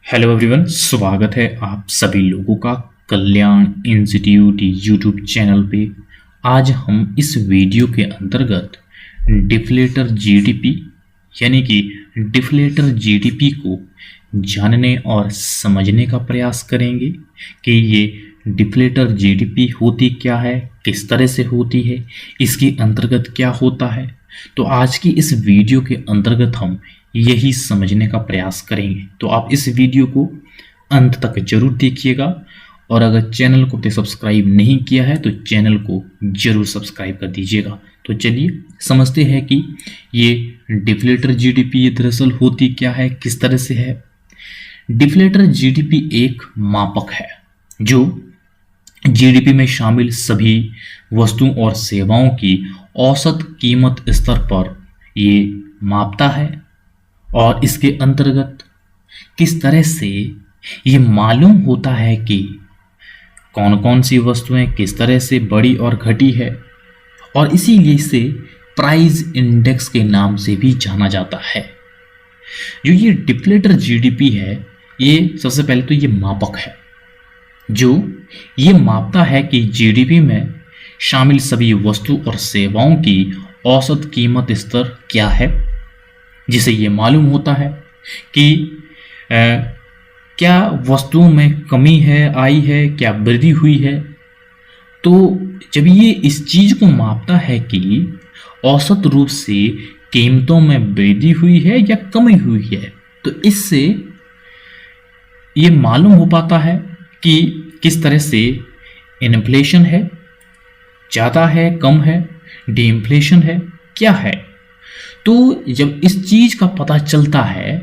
Hello everyone, स्वागत है आप सभी लोगों का कल्याण इंस्टीट्यूट यूट्यूब चैनल पे। आज हम इस वीडियो के अंतर्गत डिफ्लेटर जीडीपी यानी कि डिफ्लेटर जीडीपी को जानने और समझने का प्रयास करेंगे कि ये डिफ्लेटर जीडीपी होती क्या है, किस तरह से होती है, इसके अंतर्गत क्या होता है। तो आज की इस वीडियो के अंतर्गत हम यही समझने का प्रयास करेंगे। तो आप इस वीडियो को अंत तक जरूर देखिएगा और अगर चैनल को सब्सक्राइब नहीं किया है तो चैनल को जरूर सब्सक्राइब कर दीजिएगा। तो चलिए समझते हैं कि ये डिफ्लेटर जीडीपी दरअसल होती क्या है, किस तरह से है। डिफ्लेटर जीडीपी एक मापक है जो जीडीपी में शामिल सभी वस्तुओं और सेवाओं की औसत कीमत स्तर पर ये मापता है और इसके अंतर्गत किस तरह से ये मालूम होता है कि कौन कौन सी वस्तुएं किस तरह से बढ़ी और घटी है, और इसीलिए इसे प्राइस इंडेक्स के नाम से भी जाना जाता है। जो ये डिफ्लेटर जीडीपी है, ये सबसे पहले तो ये मापक है जो ये मापता है कि जीडीपी में शामिल सभी वस्तु और सेवाओं की औसत कीमत स्तर क्या है, जिसे ये मालूम होता है कि क्या वस्तुओं में कमी है, आई है, क्या वृद्धि हुई है। तो जब ये इस चीज़ को मापता है कि औसत रूप से कीमतों में वृद्धि हुई है या कमी हुई है, तो इससे ये मालूम हो पाता है कि किस तरह से इन्फ्लेशन है, ज़्यादा है, कम है, डिइन्फ्लेशन है, क्या है। तो जब इस चीज़ का पता चलता है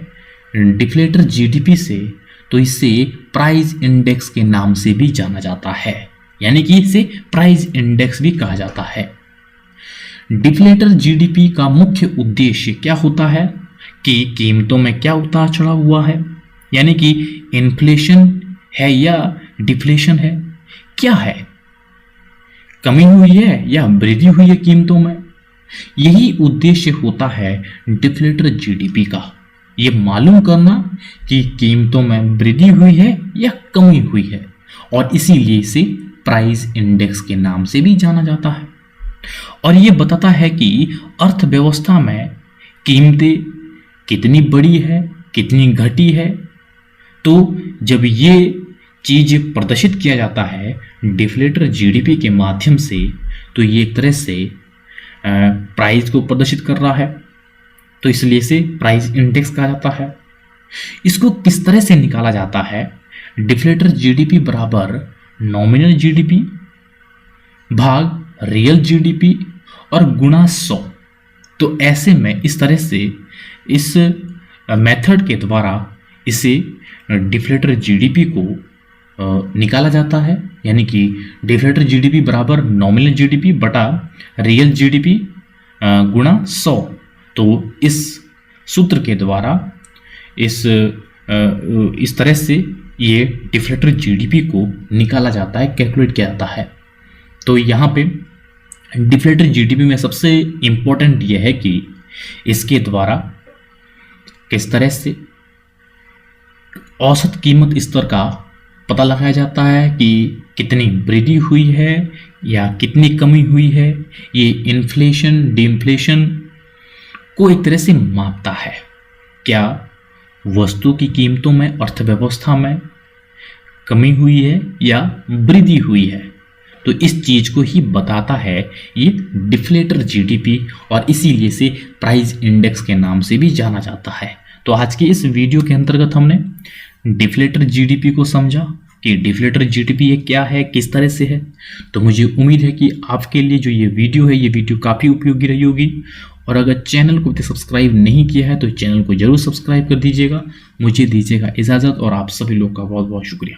डिफ्लेटर जीडीपी से, तो इसे प्राइस इंडेक्स के नाम से भी जाना जाता है, यानी कि इसे प्राइस इंडेक्स भी कहा जाता है। डिफ्लेटर जीडीपी का मुख्य उद्देश्य क्या होता है कि कीमतों में क्या उतार चढ़ाव हुआ है, यानी कि इन्फ्लेशन है या डिफ्लेशन है, क्या है, कमी हुई है या वृद्धि हुई है कीमतों में। यही उद्देश्य होता है डिफ्लेटर जीडीपी का, ये मालूम करना कि कीमतों में वृद्धि हुई है या कमी हुई है, और इसीलिए इसे प्राइस इंडेक्स के नाम से भी जाना जाता है। और ये बताता है कि अर्थव्यवस्था में कीमतें कितनी बढ़ी है, कितनी घटी है। तो जब ये चीज़ प्रदर्शित किया जाता है डिफ्लेटर जीडीपी के माध्यम से, तो ये एक तरह से प्राइस को प्रदर्शित कर रहा है, तो इसलिए इसे प्राइस इंडेक्स कहा जाता है। इसको किस तरह से निकाला जाता है, डिफ्लेटर जीडीपी बराबर नॉमिनल जीडीपी भाग रियल जीडीपी और गुणा 100। तो ऐसे में इस तरह से इस मेथड के द्वारा इसे डिफ्लेटर जीडीपी को निकाला जाता है, यानी कि डिफ्लेटर जीडीपी बराबर नॉमिनल जीडीपी बटा रियल जीडीपी गुणा 100। तो इस सूत्र के द्वारा इस तरह से ये डिफ्लेटर जीडीपी को निकाला जाता है, कैलकुलेट किया जाता है। तो यहाँ पे डिफ्लेटर जीडीपी में सबसे इम्पोर्टेंट ये है कि इसके द्वारा किस तरह से औसत कीमत स्तर का पता लगाया जाता है कि कितनी वृद्धि हुई है या कितनी कमी हुई है। ये इन्फ्लेशन डिइन्फ्लेशन को एक तरह से मापता है, क्या वस्तु की कीमतों में अर्थव्यवस्था में कमी हुई है या वृद्धि हुई है। तो इस चीज़ को ही बताता है ये डिफ्लेटर जीडीपी, और इसीलिए से प्राइस इंडेक्स के नाम से भी जाना जाता है। तो आज की इस वीडियो के अंतर्गत हमने डिफ्लेटर जीडीपी को समझा कि डिफ्लेटर जीडीपी ये क्या है, किस तरह से है। तो मुझे उम्मीद है कि आपके लिए जो ये वीडियो है, ये वीडियो काफ़ी उपयोगी रही होगी। और अगर चैनल को सब्सक्राइब नहीं किया है तो चैनल को जरूर सब्सक्राइब कर दीजिएगा। मुझे दीजिएगा इजाज़त और आप सभी लोग का बहुत बहुत शुक्रिया।